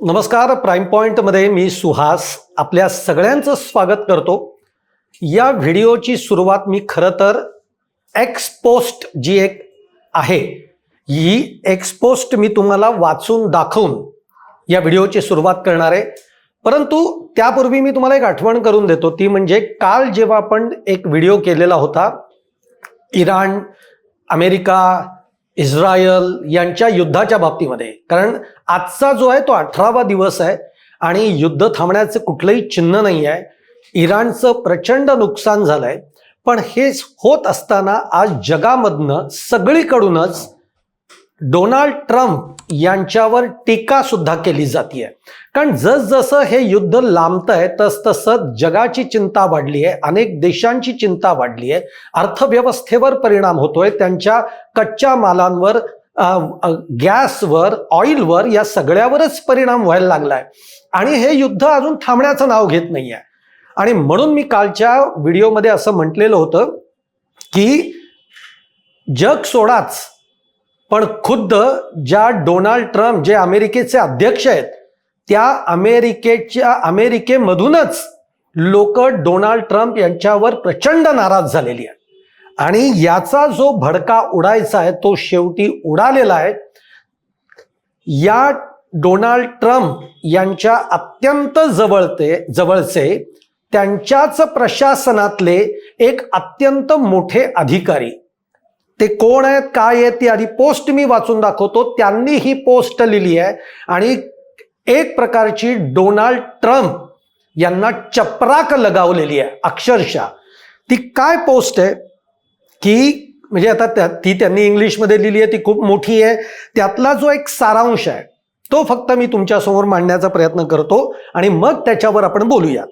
नमस्कार. प्राईम पॉइंटमध्ये मी सुहास आपल्या सगळ्यांचं स्वागत करतो. या व्हिडिओची सुरुवात मी खरं तर एक्स पोस्ट जी एक आहे ही एक्स पोस्ट मी तुम्हाला वाचून दाखवून या व्हिडिओची सुरुवात करणार आहे. परंतु त्यापूर्वी मी तुम्हाला एक आठवण करून देतो, ती म्हणजे काल जेव्हा आपण एक व्हिडिओ केलेला होता इराण, अमेरिका, इस्रायल यांच्या युद्धाच्या बाबतीमध्ये, कारण आजचा जो आहे तो 18वा दिवस आहे आणि युद्ध थांबण्याचं कुठलंही चिन्ह नाही आहे. इराणचं प्रचंड नुकसान झालंय, पण हे होत असताना आज जगामधनं सगळीकडूनच डोनाल्ड ट्रम्प यांच्यावर टीका सुद्धा केली जाते. कारण जसजसं हे युद्ध लांबतंय तसतसं जगाची चिंता वाढली आहे, अनेक देशांची चिंता वाढली आहे, अर्थव्यवस्थेवर परिणाम होतोय, त्यांच्या कच्च्या मालांवर, गॅसवर, ऑइलवर, या सगळ्यावरच परिणाम व्हायला लागलाय आणि हे युद्ध अजून थांबण्याचं नाव घेत नाहीये. आणि म्हणून मी कालच्या व्हिडिओमध्ये असं म्हटलेलं होतं की जग सोडाच, पण खुद्द ज्या डोनाल्ड ट्रम्प जे अमेरिकेचे अध्यक्ष आहेत त्या अमेरिकेमधूनच लोक डोनाल्ड ट्रम्प यांच्यावर प्रचंड नाराज झालेली आहेत आणि याचा जो भडका उडायचा आहे तो शेवटी उडालेला आहे. या डोनाल्ड ट्रम्प यांच्या अत्यंत जवळचे त्यांच्याच प्रशासनातले एक अत्यंत मोठे अधिकारी, ते कोण आहेत, काय आहेत, ती आधी पोस्ट मी वाचून दाखवतो. त्यांनी ही पोस्ट लिहिली आहे आणि एक प्रकारची डोनाल्ड ट्रम्प यांना चपराक लगावलेली आहे अक्षरशः. ती काय पोस्ट आहे की म्हणजे आता ती त्यांनी इंग्लिशमध्ये लिहिली आहे, ती खूप मोठी आहे. त्यातला जो एक सारांश आहे तो फक्त मी तुमच्यासमोर मांडण्याचा प्रयत्न करतो आणि मग त्याच्यावर आपण बोलूया.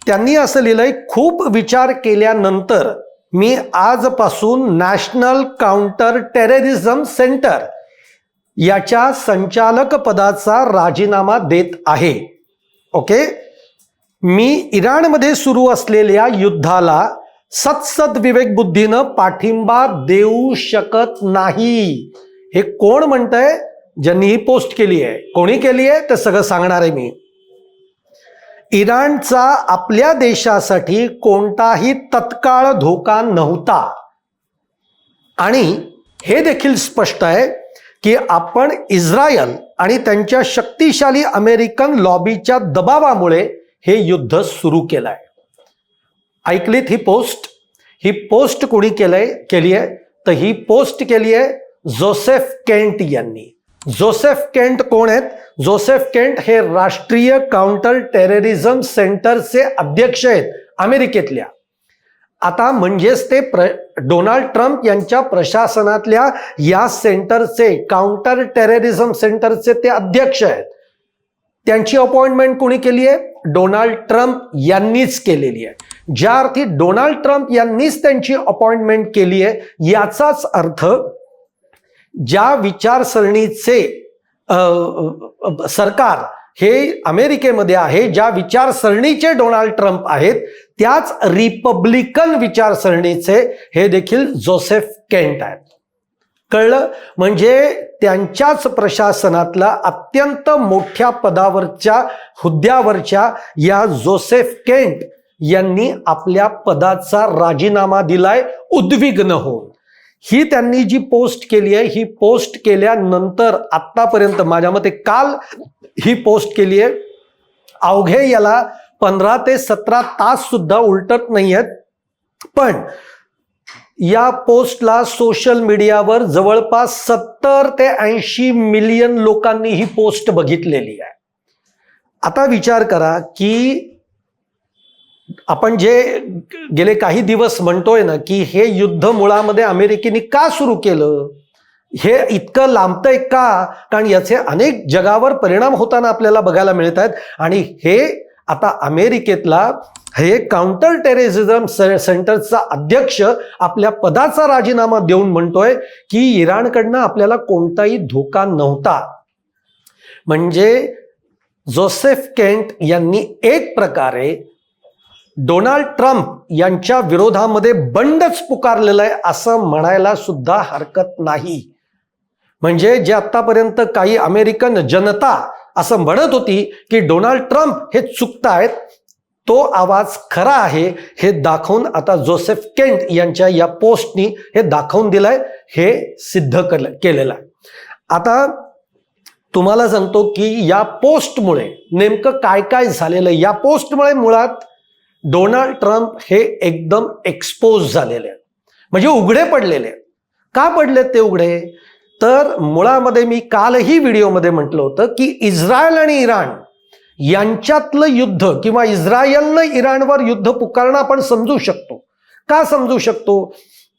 त्यांनी असं लिहिलंय, खूप विचार केल्यानंतर मी आजपासून नॅशनल काउंटर टेररिझम सेंटर याच्या संचालक पदाचा राजीनामा देत आहे. ओके, मी इराणमध्ये सुरू असलेल्या युद्धाला सत्सद विवेकबुद्धीनं पाठिंबा देऊ शकत नाही. हे कोण म्हणतंय? ज्यांनी ही पोस्ट केली आहे. कोणी केली आहे ते सगळं सांगणार आहे मी. इराणचा आपल्या देशासाठी कोणताही तत्काळ धोका नव्हता आणि हे देखील स्पष्ट आहे की आपण इस्रायल आणि त्यांच्या शक्तिशाली अमेरिकन लॉबीच्या दबावामुळे हे युद्ध सुरू केलंय. ऐकलीत ही पोस्ट? ही पोस्ट कोणी केली आहे तर ही पोस्ट केली आहे जोसेफ केंट यांनी. जोसेफ केंट कोण आहेत? जोसेफ केंट हे राष्ट्रीय काउंटर टेररिझम सेंटरचे अध्यक्ष आहेत अमेरिकेतल्या. आता म्हणजेच ते डोनाल्ड ट्रम्प यांच्या प्रशासनातल्या या सेंटरचे, काउंटर टेररिझम सेंटरचे ते अध्यक्ष आहेत. त्यांची अपॉइंटमेंट कोणी केली आहे? डोनाल्ड ट्रम्प यांनीच केलेली आहे. ज्या अर्थी डोनाल्ड ट्रम्प यांनीच त्यांची अपॉइंटमेंट केली आहे, याचाच अर्थ ज्या विचारसरणीचे सरकार हे अमेरिकेमध्ये आहे, ज्या विचारसरणीचे डोनाल्ड ट्रम्प आहेत, त्याच रिपब्लिकन विचारसरणीचे हे देखील जोसेफ केंट आहेत. कळलं? म्हणजे त्यांच्याच प्रशासनातला अत्यंत मोठ्या पदावरच्या, हुद्द्यावरच्या या जोसेफ केंट यांनी आपल्या पदाचा राजीनामा दिलाय उद्विग्न होऊन. ही त्यांनी जी पोस्ट केली आहे, ही पोस्ट केल्यानंतर आतापर्यंत माझ्या मते काल ही पोस्ट केली आहे, अवघे याला 15 ते 17 तास सुद्धा उलटत नाही आहेत, पण या पोस्टला सोशल मीडियावर जवळपास 70 ते 80 मिलियन लोकांनी ही पोस्ट बघितलेली आहे. आता विचार करा की आपण जे गेले काही दिवस म्हणतोय ना की हे युद्ध मुळामध्ये अमेरिकेने का सुरू केलं, हे इतकं लांबतंय का? कारण याचे अनेक जगावर परिणाम होताना आपल्याला बघायला मिळत आहेत आणि हे आता अमेरिकेतला हे काउंटर टेररिझम सेंटरचा अध्यक्ष आपल्या पदाचा राजीनामा देऊन म्हणतोय की इराणकडनं आपल्याला कोणताही धोका नव्हता. म्हणजे जोसेफ केंट यांनी एक प्रकारे डोनाल्ड ट्रम्प यांच्या विरोधामध्ये बंडच पुकारलेलं आहे असं म्हणायला सुद्धा हरकत नाही. म्हणजे जे आतापर्यंत काही अमेरिकन जनता असं म्हणत होती की डोनाल्ड ट्रम्प हे चुकतायत, तो आवाज खरा आहे हे दाखवून आता जोसेफ केंट यांच्या या पोस्टनी हे दाखवून दिलंय, हे सिद्ध केलेलं आहे. आता तुम्हाला सांगतो की या पोस्टमुळे नेमकं काय काय झालेलं आहे. या पोस्टमुळे मुळात डोनाल्ड ट्रम्प हे एकदम एक्सपोज झालेले आहेत, म्हणजे उघडे पडलेले आहेत. का पडले ते उघडे? तर मुळामध्ये मी कालही व्हिडिओमध्ये म्हटलं होतं की इस्रायल आणि इराण यांच्यातलं युद्ध किंवा इस्रायलनं इराणवर युद्ध पुकारणं आपण समजू शकतो. का समजू शकतो?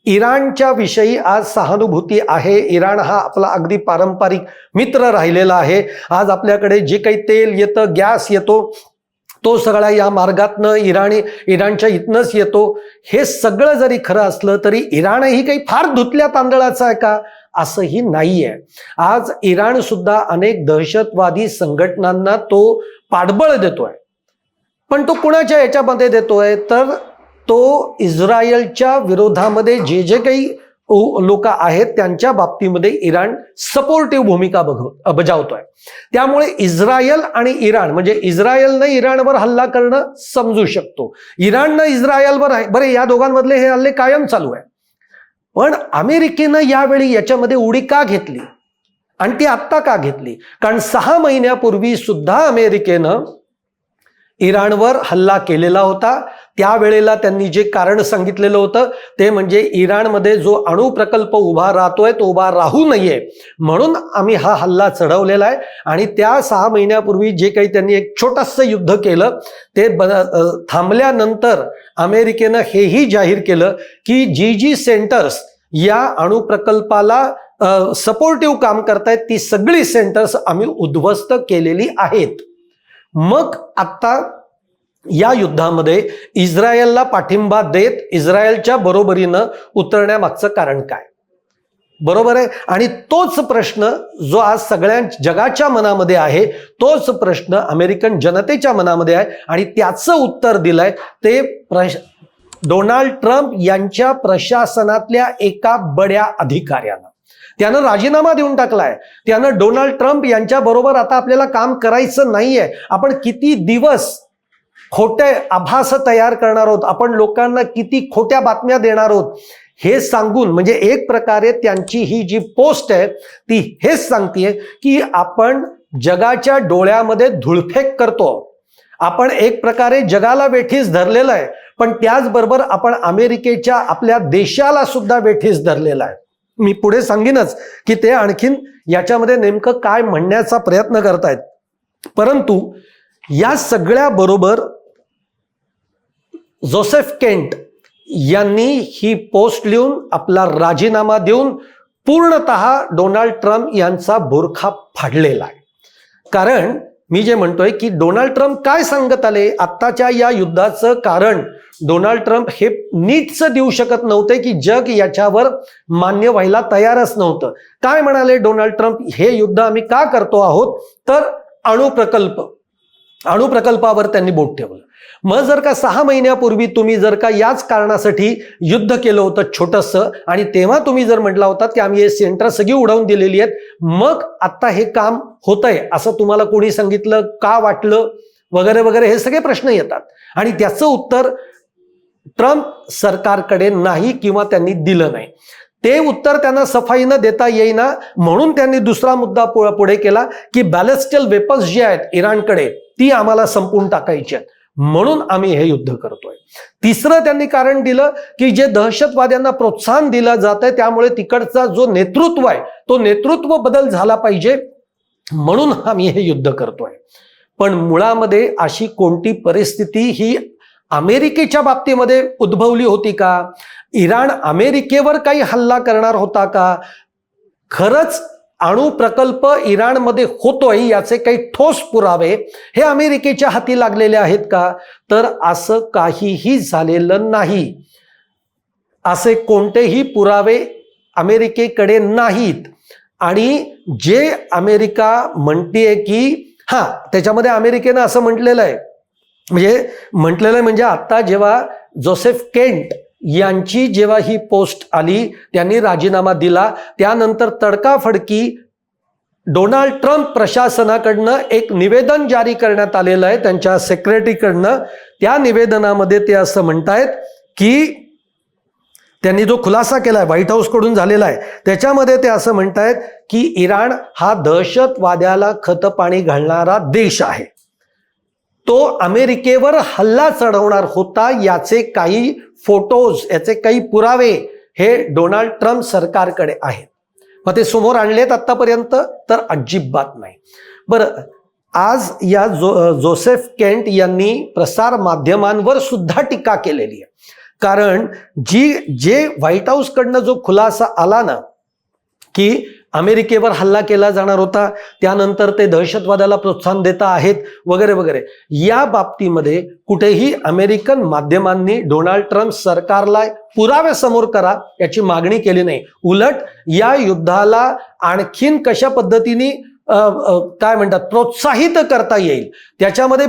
इराणच्या विषयी आज सहानुभूती आहे. इराण हा आपला अगदी पारंपरिक मित्र राहिलेला आहे. आज आपल्याकडे जे काही तेल येतं, गॅस येतो, तो सगळा या मार्गातनं इराणच्या इथनंच येतो. हे सगळं जरी खरं असलं तरी इराणही काही फार धुतल्या तांदळाचा आहे का? असंही नाहीये. आज इराण सुद्धा अनेक दहशतवादी संघटनांना तो पाठबळ देतोय. पण तो कुणाच्या याच्यामध्ये देतोय? तर तो इस्रायलच्या विरोधामध्ये जे जे काही लोक आहेत त्यांच्या बाबतीमध्ये इराण सपोर्टिव्ह भूमिका बजावतोय. त्यामुळे इस्रायल आणि इराण, म्हणजे इस्रायलनं इराणवर हल्ला करणं समजू शकतो, इराणनं इस्रायलवर आहे, बरे या दोघांमधले हे हल्ले कायम चालू आहे. पण अमेरिकेनं यावेळी याच्यामध्ये उडी का घेतली आणि ती आत्ता का घेतली? कारण 6 महिन्यापूर्वी सुद्धा अमेरिकेनं इराणवर हल्ला केलेला होता. त्यावेळेला त्यांनी जे कारण सांगितलेलं होतं ते म्हणजे इराणमध्ये जो अणु प्रकल्प उभा राहतोय तो उभा राहू नये म्हणून आम्ही हा हल्ला चढवलेला आहे. आणि त्या 6 महिन्यापूर्वी जे काही त्यांनी एक छोटंसं युद्ध केलं ते थांबल्यानंतर अमेरिकेनं हेही जाहीर केलं की जी सेंटर्स या अणु प्रकल्पाला सपोर्टिव्ह काम करतायत ती सगळी सेंटर्स आम्ही उद्ध्वस्त केलेली आहेत. मग आता या युद्धामध्ये इस्रायलला पाठिंबा देत इस्रायलच्या बरोबरीनं उतरण्यामागचं कारण काय? बरोबर आहे. आणि तोच प्रश्न जो आज सगळ्या जगाच्या मनामध्ये आहे, तोच प्रश्न अमेरिकन जनतेच्या मनामध्ये आहे. आणि त्याचं उत्तर दिलंय ते डोनाल्ड ट्रम्प यांच्या प्रशासनातल्या एका बड्या अधिकाऱ्यानं. त्यानं राजीनामा देऊन टाकलाय. त्यानं डोनाल्ड ट्रम्प यांच्या बरोबर आता आपल्याला काम करायचं नाहीये. आपण किती दिवस खोटे आभास तयार करणार आहोत, आपण लोकांना किती खोट्या बातम्या देणार आहोत हे सांगून, म्हणजे एक प्रकारे त्यांची ही जी पोस्ट आहे ती हेच सांगतेय की आपण जगाच्या डोळ्यामध्ये धुळफेक करतो. आपण एक प्रकारे जगाला वेठीस धरलेलं आहे, पण त्याचबरोबर आपण अमेरिकेच्या आपल्या देशाला सुद्धा वेठीस धरलेला आहे. मी पुढे सांगेनच की ते आणखीन याच्यामध्ये नेमकं काय म्हणण्याचा प्रयत्न करतायत. परंतु या सगळ्या बरोबर जोसेफ केंट यांनी ही पोस्ट लिहून आपला राजीनामा देऊन पूर्णतः डोनाल्ड ट्रम्प यांचा बुरखा फाडलेला आहे. कारण मी जे म्हणतोय की डोनाल्ड ट्रम्प काय सांगत आले आत्ताच्या या युद्धाचं कारण डोनाल्ड ट्रम्प हे नीटचं देऊ शकत नव्हते की जग याच्यावर मान्य व्हायला तयारच नव्हतं. काय म्हणाले डोनाल्ड ट्रम्प? हे युद्ध आम्ही का करतो आहोत? तर अणुप्रकल्पावर त्यांनी बोट ठेवलं. मग जर का 6 महिन्यापूर्वी तुम्ही जर का याच कारणासाठी युद्ध केलं होतं छोटंसं, आणि तेव्हा तुम्ही जर म्हटला होता की आम्ही हे सेंटर सगळी उडवून दिलेली आहेत, मग आता हे काम होतंय असं तुम्हाला कोणी सांगितलं, का वाटलं वगैरे वगैरे हे सगळे प्रश्न येतात. आणि त्याचं उत्तर ट्रम्प सरकारकडे नाही किंवा त्यांनी दिलं नाही. ते उत्तर त्यांना सफाईनं देता येईना म्हणून त्यांनी दुसरा मुद्दा पुढे केला की बॅलिस्टिक वेपन्स जे आहेत इराणकडे ती आम्हाला संपवून टाकायची आहेत म्हणून आम्ही हे युद्ध करतोय. तिसरं त्यांनी कारण दिलं की जे दहशतवाद्यांना प्रोत्साहन दिलं जात आहे त्यामुळे तिकडचा जो नेतृत्व आहे तो नेतृत्व बदल झाला पाहिजे म्हणून आम्ही हे युद्ध करतोय. पण मुळामध्ये अशी कोणती परिस्थिती ही अमेरिकेच्या बाबतीमध्ये उद्भवली होती का? इराण अमेरिकेवर काही हल्ला करणार होता का? खरंच अणु प्रकल्प इराणमध्ये होतोय याचे काही ठोस पुरावे हे अमेरिकेच्या हाती लागलेले आहेत का? तर असं काहीही झालेलं नाही. असे कोणतेही पुरावे अमेरिकेकडे नाहीत. आणि जे अमेरिका म्हणतेय की त्याच्यामध्ये अमेरिकेनं असं म्हटलेलं आहे, म्हणजे आता जेव्हा जोसेफ केंट यांची जेव्हा ही पोस्ट आली त्यांनी राजीनामा दिला त्यानंतर तडकाफडकी डोनाल्ड ट्रम्प प्रशासनाकडनं एक निवेदन जारी करण्यात आलेलं आहे त्यांच्या सेक्रेटरीकडनं. त्या निवेदनामध्ये ते असं म्हणतायत की त्यांनी जो खुलासा केलाय व्हाईट हाऊसकडून झालेला आहे त्याच्यामध्ये ते असं म्हणतायत की इराण हा दहशतवाद्याला खतपाणी घालणारा देश आहे. तो अमेरिकेवर हल्ला चढवणार होता याचे काही फोटोज, याचे काही पुरावे हे डोनाल्ड ट्रम्प सरकारकडे आहेत. मग ते समोर आणलेत आतापर्यंत तर अजिबात नाही. बरं, आज या जोसेफ केंट यांनी प्रसार माध्यमांवर सुद्धा टीका केलेली आहे. कारण जे व्हाईट हाऊसकडनं जो खुलासा आला ना की अमेरिकेवर हल्ला केला जाणार होता, त्यानंतर ते दहशतवादाला प्रोत्साहन देता आहेत वगैरे वगैरे, या बाबतीमध्ये कुठेही अमेरिकन माध्यमांनी डोनाल्ड ट्रम्प सरकारला पुरावे समोर करा याची मागणी केली नाही. उलट या युद्धाला आणखीन कशा पद्धतीने काय म्हणतात प्रोत्साहित करता येईल, त्याच्यामध्ये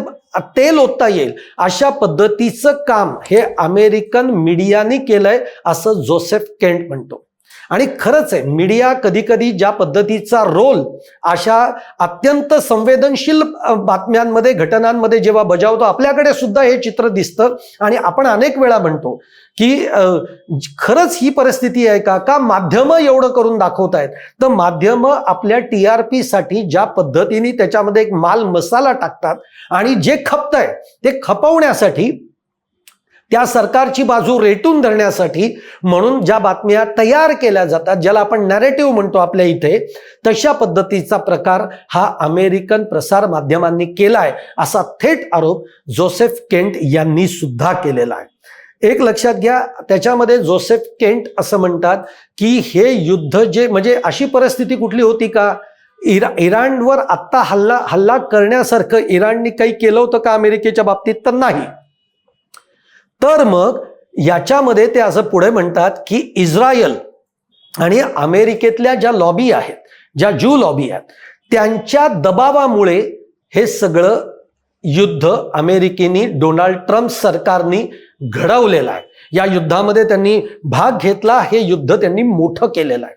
तेल ओतता येईल अशा पद्धतीचं काम हे अमेरिकन मीडियाने केलंय असं जोसेफ केंट म्हणतो. आणि खरंच आहे, मीडिया कधी कधी ज्या पद्धतीचा रोल अशा अत्यंत संवेदनशील बातम्यांमध्ये घटनांमध्ये जेव्हा बजावतो, आपल्याकडे सुद्धा हे चित्र दिसतं. आणि आपण अनेक वेळा म्हणतो की खरंच ही परिस्थिती आहे का माध्यमं एवढं करून दाखवत आहेत. तर माध्यमं आपल्या TRP साठी ज्या पद्धतीने त्याच्यामध्ये एक माल मसाला टाकतात आणि जे खपतंय ते खपवण्यासाठी, त्या सरकारची बाजू रेटून धरण्यासाठी म्हणून ज्या बातम्या तयार केल्या जातात, ज्याला आपण नॅरेटिव्ह म्हणतो आपल्या इथे, तशा पद्धतीचा प्रकार हा अमेरिकन प्रसार माध्यमांनी केलाय असा थेट आरोप जोसेफ केंट यांनी सुद्धा केलेला आहे. एक लक्षात घ्या, त्याच्यामध्ये जोसेफ केंट असं म्हणतात की हे युद्ध जे म्हणजे अशी परिस्थिती कुठली होती का, इराणवर आत्ता हल्ला करण्यासारखं इराणनी काही केलं होतं का अमेरिकेच्या बाबतीत, तर नाही. तर मग याच्यामध्ये ते असं पुढे म्हणतात की इस्रायल आणि अमेरिकेतल्या ज्या लॉबी आहेत, ज्या ज्यू लॉबी आहेत, त्यांच्या दबावामुळे हे सगळं युद्ध अमेरिकेने डोनाल्ड ट्रम्प सरकारने घडवलेलं आहे. या युद्धामध्ये त्यांनी भाग घेतला, हे युद्ध त्यांनी मोठं केलेलं आहे.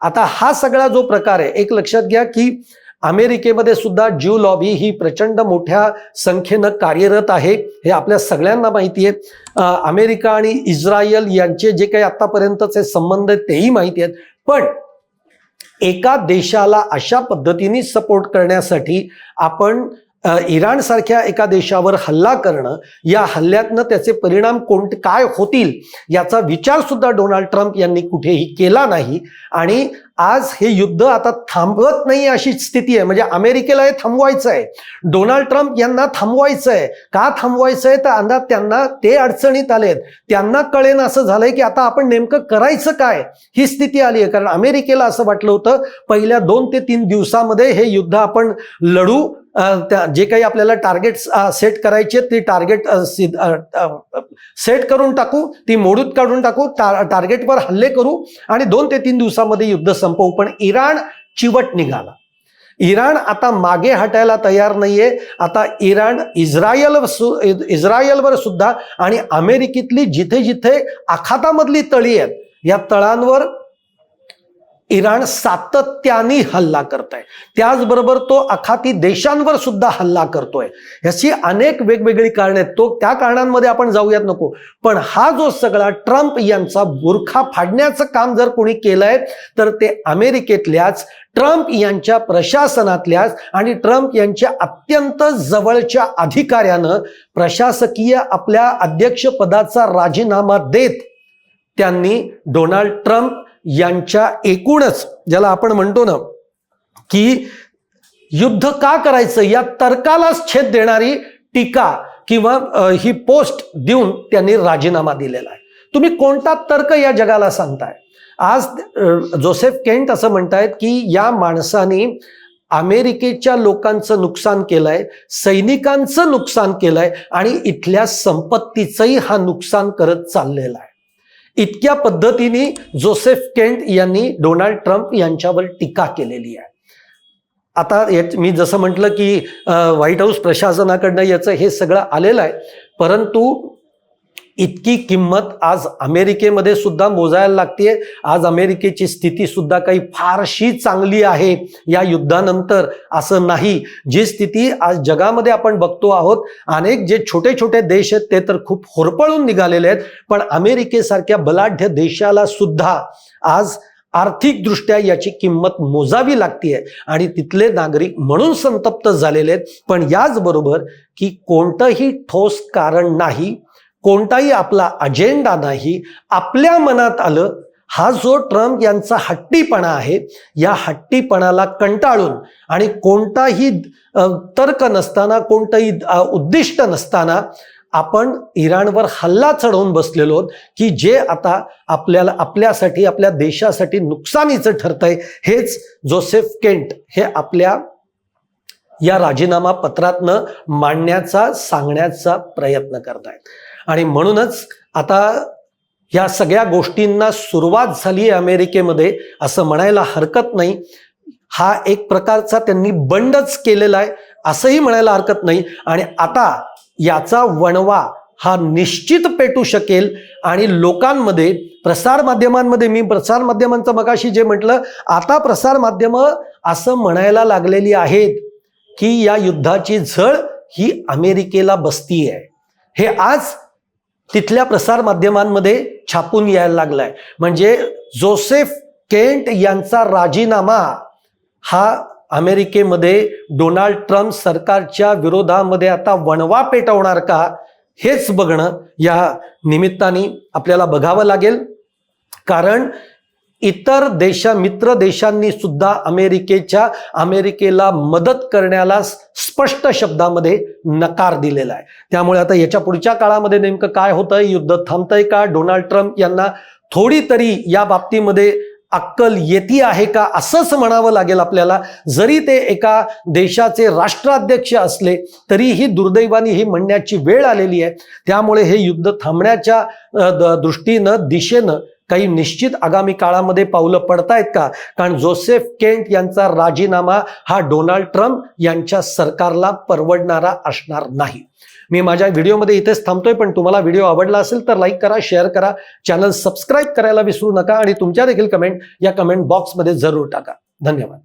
आता हा सगळा जो प्रकार आहे, एक लक्षात घ्या की अमेरिकेमध्ये सुद्धा ज्यू लॉबी ही प्रचंड मोठ्या संख्येनं कार्यरत आहे, हे आपल्या सगळ्यांना माहिती आहे. अमेरिका आणि इस्रायल यांचे जे काही आतापर्यंतचे संबंध तेही माहिती आहेत. पण एका देशाला अशा पद्धतीने सपोर्ट करण्यासाठी आपण इराण सारख्या एका देशावर हल्ला करणं, या हल्ल्यातनं त्याचे परिणाम काय होतील याचा विचार सुद्धा डोनाल्ड ट्रम्प यांनी कुठेही केला नाही. आणि आज हे युद्ध आता थांबवत नाही अशी स्थिती आहे. म्हणजे अमेरिकेला हे थांबवायचं आहे, डोनाल्ड ट्रम्प यांना थांबवायचं आहे. का थांबवायचं आहे तर अंदाज त्यांना ते अडचणीत आलेत, त्यांना कळेन असं झालंय की आता आपण नेमकं करायचं काय, ही स्थिती आली आहे. कारण अमेरिकेला असं वाटलं होतं पहिल्या 2 ते 3 दिवसामध्ये हे युद्ध आपण लढू, जे काही आपल्याला टार्गेट सेट करायचे ते टार्गेट सेट करून टाकू, ती मोडूत काढून टाकू, टार्गेटवर हल्ले करू आणि 2 ते 3 दिवसामध्ये युद्ध संपवू. पण इराण चिवट निघाला. इराण आता मागे हटायला तयार नाहीये. आता इराण इस्रायलवर सुद्धा आणि अमेरिकेतली जिथे जिथे आखातामधली तळी आहेत, या तळांवर इराण सातत्याने हल्ला करतोय. त्याचबरोबर तो आखाती देशांवर सुद्धा हल्ला करतोय. याची अनेक वेगवेगळी कारणे आहेत, त्या कारणांमध्ये आपण जाऊयात नको. पण हा जो सगळा ट्रम्प यांचा बुरखा फाडण्याचं काम जर कोणी केलंय तर ते अमेरिकेतल्याच ट्रम्प यांच्या प्रशासनातल्याच आणि ट्रम्प यांच्या अत्यंत जवळच्या अधिकाऱ्यानं प्रशासकीय आपल्या अध्यक्षपदाचा राजीनामा देत त्यांनी डोनाल्ड ट्रम्प यांच्या एकूणच ज्याला आपण म्हणतो ना की युद्ध का करायचं या तर्कालाच छेद देणारी टीका किंवा ही पोस्ट देऊन त्यांनी राजीनामा दिलेला आहे. तुम्ही कोणता तर्क या जगाला सांगताय? आज जोसेफ केंट असं म्हणतायत की या माणसाने अमेरिकेच्या लोकांचं नुकसान केलंय, सैनिकांचं नुकसान केलंय आणि इथल्या संपत्तीचंही हा नुकसान करत चाललेला आहे. इतक्या पद्धतीने जोसेफ केंट यांनी डोनाल्ड ट्रम्प यांच्यावर टीका केलेली आहे. आता मी जसं म्हटलं की व्हाईट हाऊस प्रशासनाकडनं याचं हे सगळं आलेलं आहे, परंतु इतकी किंमत आज अमेरिकेमध्ये सुद्धा मोजायला लागतेय. आज अमेरिकेची स्थिती सुद्धा काही फारशी चांगली आहे या युद्धानंतर असं नाही. जी स्थिती आज जगामध्ये आपण बघतो आहोत, अनेक जे छोटे छोटे देश आहेत ते तर खूप होरपळून निघालेले आहेत, पण अमेरिकेसारख्या बलाढ्य देशाला सुद्धा आज आर्थिकदृष्ट्या याची किंमत मोजावी लागते आणि तिथले नागरिक म्हणून संतप्त झालेले आहेत. पण याचबरोबर की कोणतंही ठोस कारण नाही, कोणताही आपला अजेंडा नाही, आपल्या मनात आलं. हा जो ट्रम्प यांचा हट्टीपणा आहे, या हट्टीपणाला कंटाळून आणि कोणताही तर्क नसताना, कोणतंही उद्दिष्ट नसताना आपण इराणवर हल्ला चढवून बसलेलो आहोत, की जे आता आपल्यासाठी, आपल्या देशासाठी नुकसानीचं ठरतंय. हेच जोसेफ केंट हे आपल्या या राजीनामा पत्रातनं मांडण्याचा, सांगण्याचा प्रयत्न करतायत. आणि म्हणूनच आता या सगळ्या गोष्टींना सुरुवात झाली आहे अमेरिकेमध्ये असं म्हणायला हरकत नाही. हा एक प्रकारचा त्यांनी बंडच केलेला आहे असंही म्हणायला हरकत नाही. आणि आता याचा वणवा हा निश्चित पेटू शकेल आणि लोकांमध्ये, प्रसारमाध्यमांमध्ये, मी प्रसारमाध्यमांचं मगाशी जे म्हटलं, आता प्रसारमाध्यमं असं म्हणायला लागलेली आहेत की या युद्धाची झळ ही अमेरिकेला बसतीये. हे आज तिथल्या प्रसारमाध्यमांमध्ये छापून यायला लागलाय. म्हणजे जोसेफ केंट यांचा राजीनामा हा अमेरिकेमध्ये डोनाल्ड ट्रम्प सरकारच्या विरोधामध्ये आता वणवा पेटवणार का, हेच बघणं या निमित्ताने आपल्याला बघावं लागेल. कारण इतर मित्र देशांनी सुद्धा अमेरिकेला मदत करण्याला स्पष्ट शब्दामध्ये नकार दिलेला आहे. त्यामुळे आता याच्या पुढच्या काळामध्ये नेमकं काय होतंय, युद्ध थांबतंय का, डोनाल्ड ट्रम्प यांना थोडी तरी या बाबतीमध्ये अक्कल येती आहे का, असंच म्हणावं लागेल आपल्याला. जरी ते एका देशाचे राष्ट्राध्यक्ष असले तरीही दुर्दैवाने ही म्हणण्याची वेळ आलेली आहे. त्यामुळे हे युद्ध थांबण्याच्या दृष्टीनं, दिशेनं काही निश्चित आगामी काळामध्ये पावलं पडतायत का? कारण जोसेफ केंट यांचा राजीनामा हा डोनाल्ड ट्रम्प यांच्या सरकारला परवडणारा असणार नाही. मी माझ्या व्हिडिओमध्ये इथेच थांबतोय, पण तुम्हाला व्हिडिओ आवडला असेल तर लाईक करा, शेअर करा, चॅनल सबस्क्राईब करायला विसरू नका आणि तुमच्या देखील कमेंट या कमेंट बॉक्समध्ये जरूर टाका. धन्यवाद.